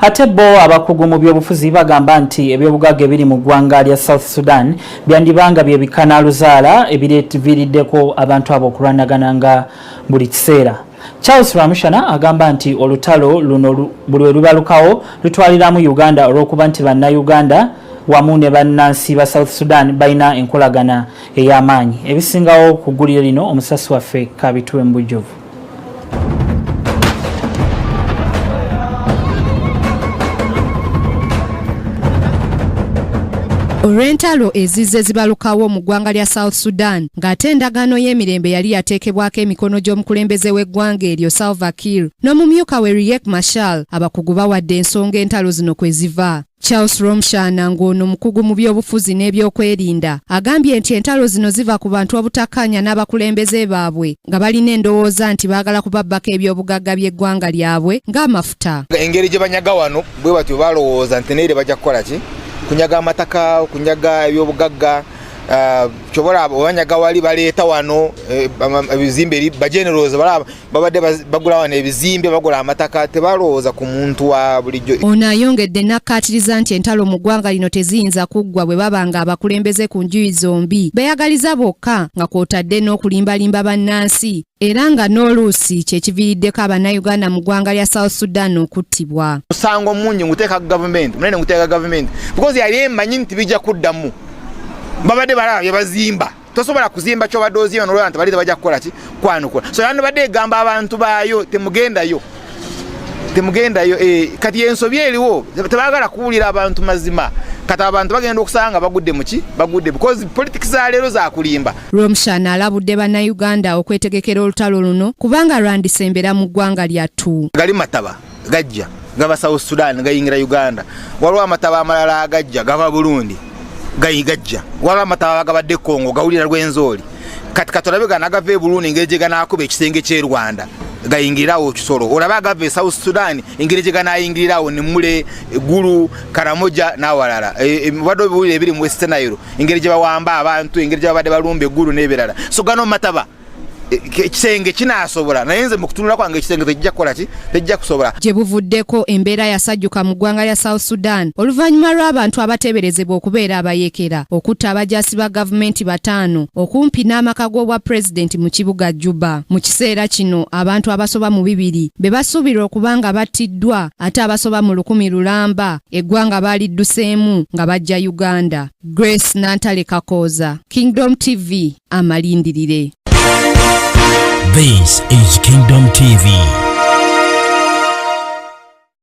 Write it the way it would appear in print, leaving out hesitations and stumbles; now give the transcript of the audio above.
Ate bo abakugu mu byobufuzi bagamba nti ebyobugagga ebiri mu ggwanga lya South Sudan byandibanga bye bikanaluzaala ebireeteviriddeko abantu abo okulwanagananga buli kiseera. Charles Ramushana agamba nti olutalo luno buli lubalukawo lutwaliramu Uganda olw'okuba nti bannayuganda wamu ne bannansi ba South Sudan balina enkolagana ey'amaanyi. Ebisingawo ku ggulire lino omusasi waffe Kabitwe Mbujjovu. Olw'entalo ezizze zibalukawo mu ggwanga lya South Sudan ng'ate endagaano y'emirembe yali yateekebwako emikono gy'omukulembeze w'eggwanga eryo Salva Kiir n'omumyuka we Riek Machar, abakugu bawadde ensonga entalo zino kwe ziva. Charles Romshana ng'ono mukugu mu byobufuzi n'ebyokwerinda agambye nti entalo zino ziva ku bantu obutakkaanya n'abakulembeze baabwe nga balina endowooza nti baagala kubabbako ebyobugagga by'eggwanga lyabwe ng'amafuta. Engeri gye banyaga wano bwe batyo balowooza nti neere bajja kukola ki? Kunyaga amataka, kunyaga ebyobugagga, chobola abanyaga wali baleeta wano ebizimbe bagenerooza babadde bagula wano ebizimbe bagula amataka tebalowooza ku muntu wa bulijjo. Ono ayongedde n'akkaatiriza nti entalo mu ggwanga lino teziyinza kuggwa bwe babanga abakulembeze ku njuyi zombi beeyagaliza bokka nga kw'otadde n'okulimbalimba bannansi era nga n'oluusi kyekiviiriddeko abannayuganda mu ggwanga lya South Sudan okuttibwa. Musango mungi nguteeka gavumenti munene nguteeka gavumenti because yali emanyi nti bijja kuddamu babadde balaba bye bazimba tosobola kuzimba kyobadde ozimba n'olwanta bali tebajja kukola ki kwanukola so yano badde egamba abantu baayo temugendayo kati ensobi eriwo tebaagala kuwulira abantu mazima kati abantu bagenda okusanga bagudde muki bagudde because politics za leero za kulimba. Romshana alabudde bannayuganda okwetegekera olutalo luno kubanga lwandisembera mu ggwanga lyattu. Gali mataba gajja gaba South Sudan gayingira Uganda waliwo amataba amalala agajja gava Burundi gayigajja wala mataba gabadde Kongo gawulira rw'enzooli kati katolabe ganagave Burundi ngeje ganakuba ekisenge ky'e Rwanda gayingirawo kisoro olaba gave South Sudan ingereje ganayingirawo ne mule Gulu Karamoja na walala bado buli ebiri mu Western Nile ingereje bawamba abantu ingereje babadde balumbe Gulu n'ebirala so gano mataba kisenge kinasobola nayenze mu kutunula kwange kisenge tejja kola ki tejja kusobola. Gye buvuddeko embeera yasajjuka mu ggwanga lya South Sudan oluvannyuma lw'abantu abateeberezebwa okubeera abayekera okutta abajaasi ba gavumenti 5 okumpi n'amaka g'obwa pulezidenti mu kibuga Juba. Mu kiseera kino abantu abasoba mu 200 be basuubirwa okuba nga battiddwa ate abasoba mu 100 lulamba eggwanga baalidduseemu nga bajja Uganda. Grace Nantale Kakoza, Kingdom TV, amalindirire. This is Kingdom TV.